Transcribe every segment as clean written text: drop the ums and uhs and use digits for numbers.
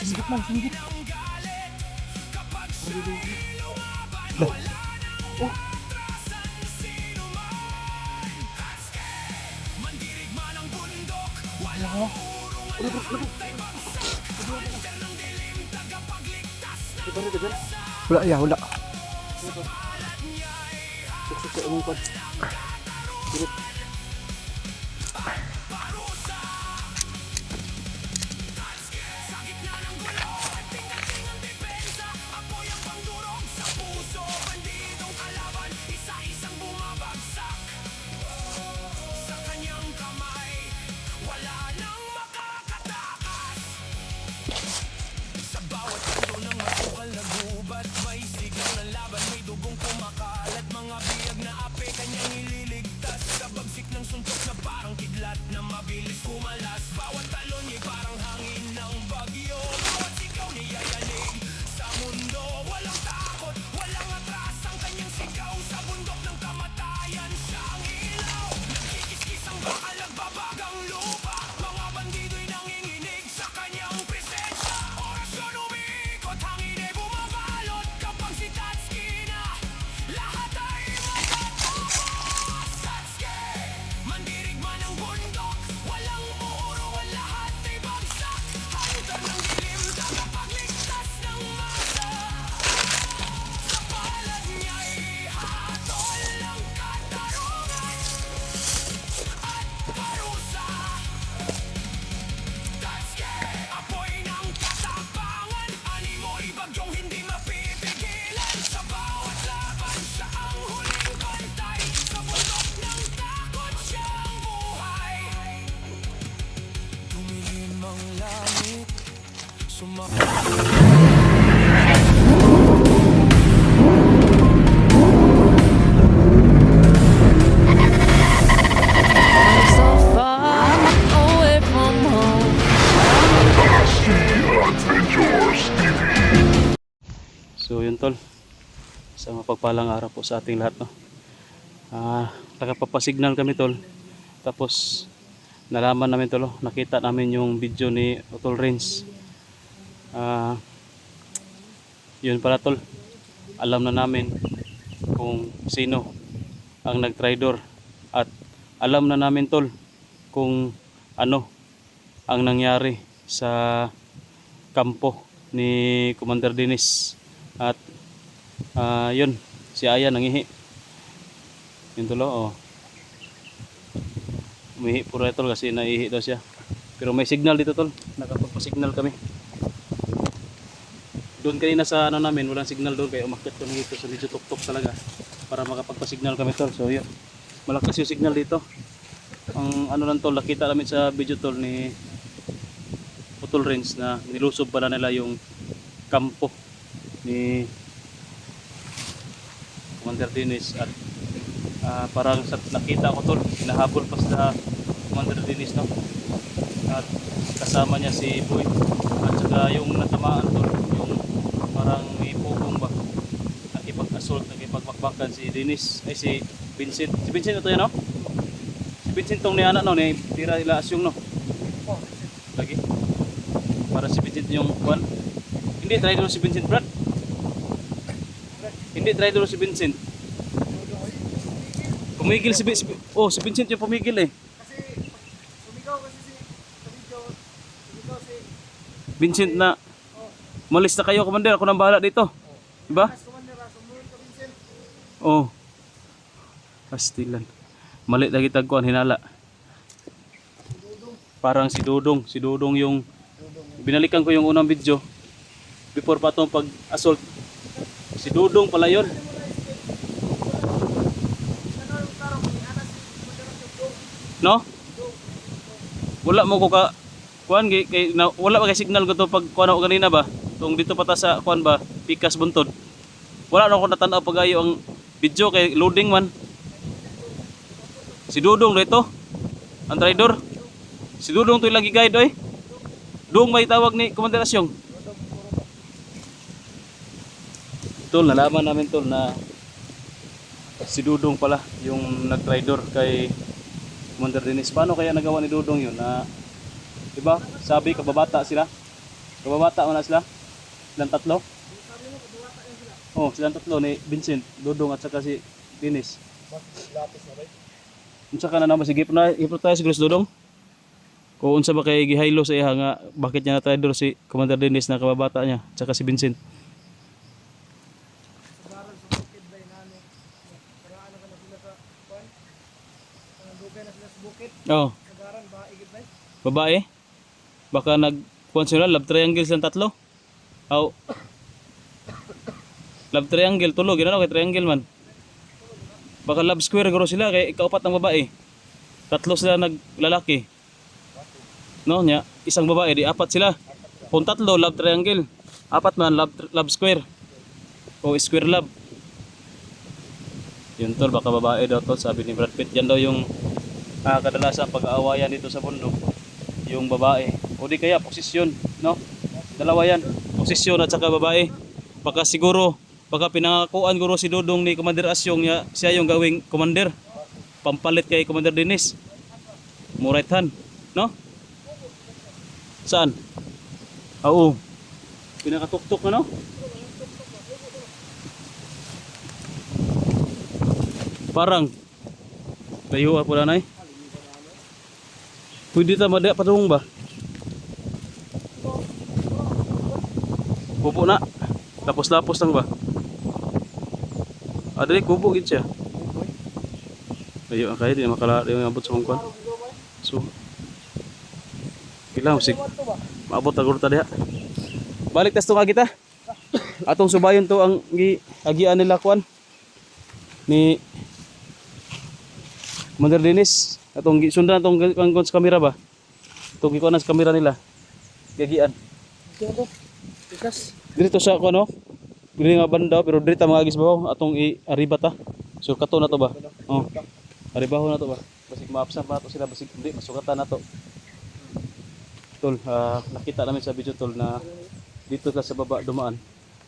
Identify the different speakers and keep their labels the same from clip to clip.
Speaker 1: Singgit man, singgit. Oh.
Speaker 2: Wala ya, wala.
Speaker 1: So yun tol, sa mapagpalang araw po sa ating lahat, no. Nakapapasignal kami tol, tapos nalaman namin tol, nakita namin yung video ni Utol Renz. Yun pala tol, alam na namin kung sino ang nagtraidor, at alam na namin tol kung ano ang nangyari sa kampo ni Commander Dennis. At yun, si Aya nangihi. Yun tol, oh. Umihi puro tol kasi naihi daw siya. Pero may signal dito tol, nakapagpa-signal kami. Doon kanina sa ano namin, walang signal doon, kaya umakyat kami dito sa medyo tuktok talaga para makapagpa-signal kami tol. So yun, malakas yung signal dito. Ang ano lang tol, nakita namin sa video tol ni Utol Renz na nilusob pala nila yung kampo ni Commander Dennis. At parang sa nakita ko tol, hinahabol pa sa Commander Dennis, no? At kasama niya si Boy, at saka yung natamaan tol, yung parang may pugong ba, nakipag-assault, nakipagmakbakan si Dennis, ay si Vincent. Si Vincent ito yan, no? Si Vincent tong ni anak, no? Ni tira ila asyong, no? Lagi para si Vincent yung one. Hindi traitor si Vincent, Brad. Hindi traitor si Vincent. Pumigil si Vincent yung pumigil eh.
Speaker 2: Kasi sumigaw kasi si video, sumigaw si
Speaker 1: Vincent na malis na kayo, Commander, ako nang bahala dito. Diba?
Speaker 2: Commander, sumunod ka Vincent.
Speaker 1: Oh. Pastilan. Mali lagi tagkuan hinala. Parang si Dudong yung binalikan ko yung unang video before pa itong pag-assault. Si Dudong pala yun. No? Wala mo ko ka kuan kay wala pa kay signal ko to pag kuan ako kanina ba. Tung dito pata sa kuan ba, Pikas Buntod. Wala na ko natanaw pagayo ang video kay loading man. Si Dudong dito. Ang traidor. Si Dudong to lagi guide oy. Dudong may tawag ni Commander Asyong. Tol, nalaman namin tol na Si Dudong pala, yung nag-rider kay Commander Dennis. Paano kaya nagawa ni Dudong yun? Na, diba, sabi kababata sila. Kababata mo na sila. Silang tatlo.
Speaker 2: Sabi mo, kaduwata yan sila.
Speaker 1: Oh, silang tatlo ni Vincent, Dudong at saka si Dennis.
Speaker 2: Lapis na ba?
Speaker 1: Unsa ka na naman sige ipro tayo siguro si Dudong. Kung unsa ba kay gihaylo sa iya nga bakit niya na-rider si Commander Dennis na kababata niya at saka si Vincent.
Speaker 2: Sagaran sa bukid ba nani? Para ano ka na sila sa kwan? Ang dugay na sila sa bukid.
Speaker 1: Oh,
Speaker 2: Sagaran ba igid ba?
Speaker 1: babae. Baka nagkuan sila love triangle silang tatlo. Aw. Love triangle tulo ginano kay triangle man. Baka love square guro sila kay ikaapat ng babae. Tatlo sila naglalaki. No nya, isang babae di apat sila. Kung tatlo love triangle, apat man love square. O square love. Yun tol, baka babae daw tol, sabi ni Brad Pitt. Yan daw yung kadalasan pag-aawayan dito sa bundok. Yung babae. O di kaya posisyon, no? Dalawa yan. Posisyon at saka babae. Baka siguro, baka pinangakuan guro si Dudong ni Commander Asyong siya yung gawing commander. Pampalit kay Commander Dennis. Mo right hand, no? Saan? Oo. Pinakatuktok ano? Parang layo po na nay. Pwede ta madaya patungong ba? Kubo na. Lapos-lapos lang ba? Adali kubo gid siya. Layo ang kaya di makala di mabot sa mongkon. So kailangan sig maabot aguro ta diha. Balik tas to nga kita. Atong subayon to ang agian nila kuan ni Commander Dennis. Atong sundan atong kangkon sa kamera ba? Itong ikuan sa kamera nila. Gagian.
Speaker 2: Ito Tikas.
Speaker 1: Dito sa ko no. Dili nga banda pero diri ta mga agis bawo atong i-ariba ta. So kato na to ba? Oh. Aribaho na to ba? Basig maapsa ba to sila basig hindi masugatan na to. Tol, nakita namin sa video tol na dito sila sa baba dumaan.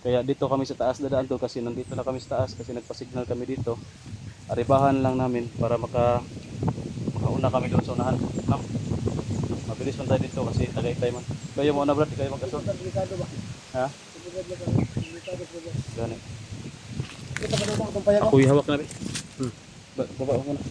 Speaker 1: Kaya dito kami sa taas dadaan tol kasi nandito na kami sa taas kasi nagpa-signal kami dito. Aribahan lang namin para makauna kami doon sa unahan. No? Mabilis man tayo dito kasi Tagaytay man. Kayo mo na brad, kayo magkaso.
Speaker 2: Delikado ba?
Speaker 1: Ha?
Speaker 2: Delikado ba?
Speaker 1: Gani.
Speaker 2: Kita pa daw itong payag ko.
Speaker 1: Ako ihawak na rin. Baba ko na.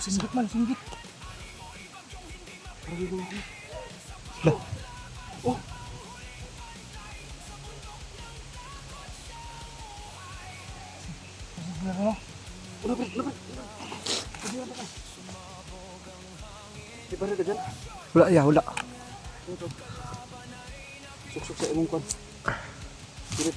Speaker 2: Singgit man, singgit.
Speaker 3: Lah.
Speaker 2: Oh.
Speaker 3: Ibarat ka dyan.
Speaker 4: Wala ya, wala.
Speaker 3: Suksok sa imong kon. Pilit.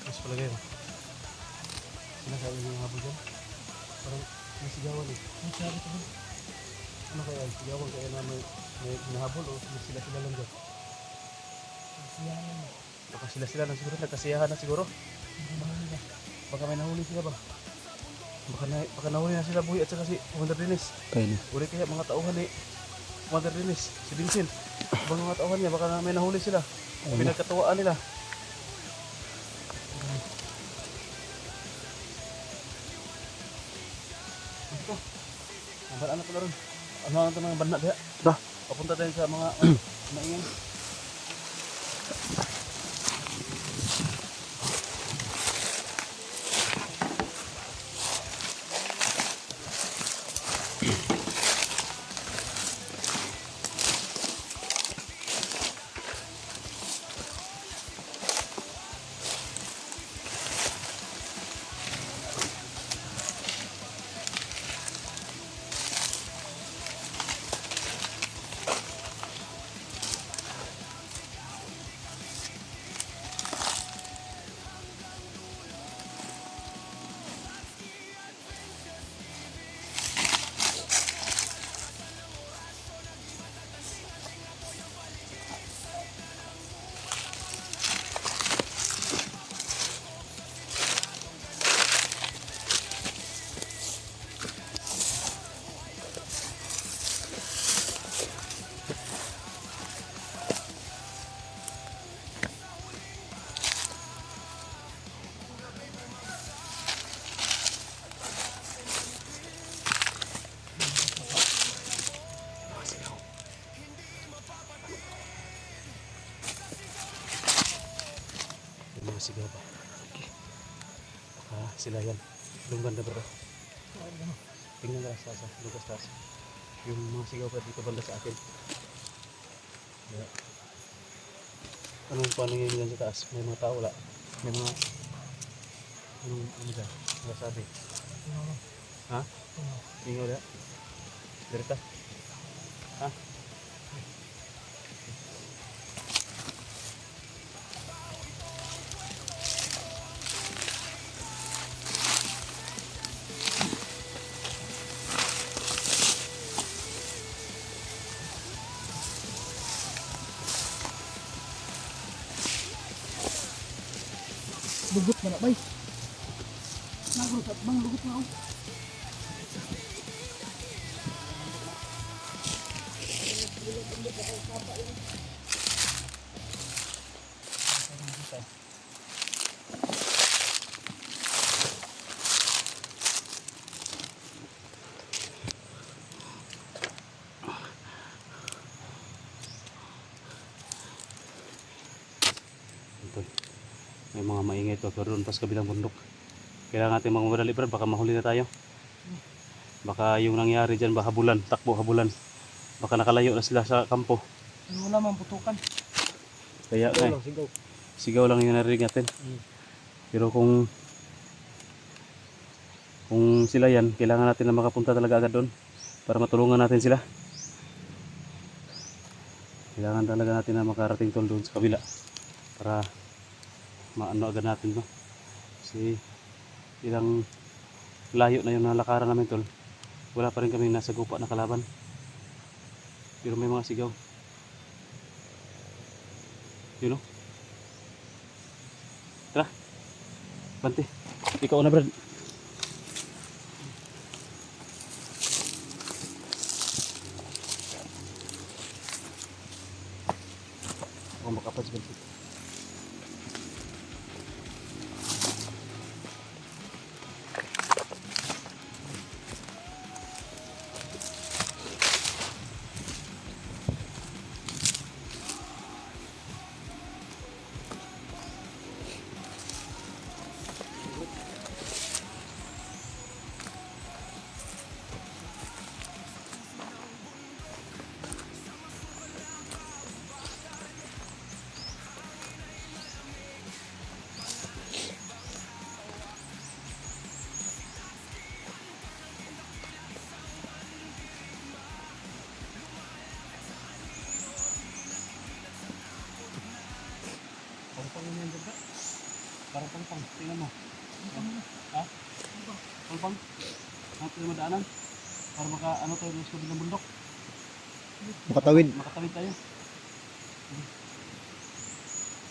Speaker 1: Mas palagay mo. Sinasabi ng habo dyan. Parang may sigawan eh.
Speaker 2: Ang sabi ko dun.
Speaker 1: Ano kaya? Sigawan kaya na may hinahabol o sila-sila lang dyan?
Speaker 2: Siya naman.
Speaker 1: Baka sila-sila lang siguro. Nagkasiyahan na siguro.
Speaker 2: Hindi mahuli ba?
Speaker 1: Baka may nahuli sila ba? Baka nahuli na sila Boy at saka si Commander Dennis.
Speaker 4: Kaya na.
Speaker 1: Uli kaya mga tauhan ni Commander Dennis, si Vincent. Baka mga tauhan niya, baka may nahuli sila. Pinagkatuwaan nila. Ito. Ang banaan na pala ron. Ano ang ito mga banat diya?
Speaker 4: Dah.
Speaker 1: Papunta tayo sa mga maingay. Sigaw pa. Sila yan. Yung banda bro. Tingnan ka sa lugas taas. Yung mga sigaw pa dito banda sa akin. Yeah. Anong paano ngayon sa taas? May mga tao wala? May mga ano dyan? Nasabi? Ha? Tingnan wala? Dirita? Ha?
Speaker 2: Lugot na na, bay. Nagrot at bang lugot na, oh.
Speaker 1: Tol. May mga maingay to pero doon pa sa kabilang bundok. Kailangan natin magmadali Brad, baka mahuli na tayo. Baka yung nangyari dyan, baka habulan, takbo habulan. Baka nakalayo na sila sa kampo.
Speaker 2: Ano wala man putukan.
Speaker 1: Kaya
Speaker 3: Sigaw lang, sigaw.
Speaker 1: sigaw lang yung narinig natin. Pero kung sila yan, kailangan natin na makapunta talaga agad doon para matulungan natin sila. Kailangan talaga natin na makarating tol doon sa kabila para maano agad natin, no? Kasi ilang layo na yung nalakaran namin tol, wala pa rin kami nasa gupa na kalaban pero may mga sigaw yun, no? Tara Bante, ikaw na Brad. Ako makapad sa Bante. Parang yan dito. Parang pang tingnan mo. Ha? Pang natin madaanan. Para maka ano tayo sa kabilang bundok.
Speaker 3: Makatawid.
Speaker 1: Makatawid tayo.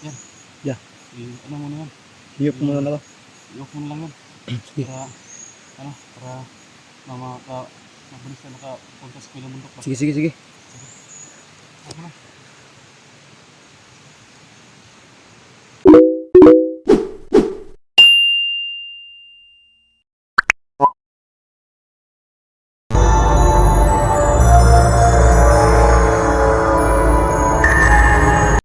Speaker 1: Yan.
Speaker 3: Yeah.
Speaker 1: Ano mo na yan?
Speaker 3: Hiyop mo na ako.
Speaker 1: Iyok mo na lang yan.
Speaker 3: Sige.
Speaker 1: Para ano, para mabilis tayo makapunta sa kabilang bundok.
Speaker 3: Sige, sige, sige.
Speaker 1: Ako na.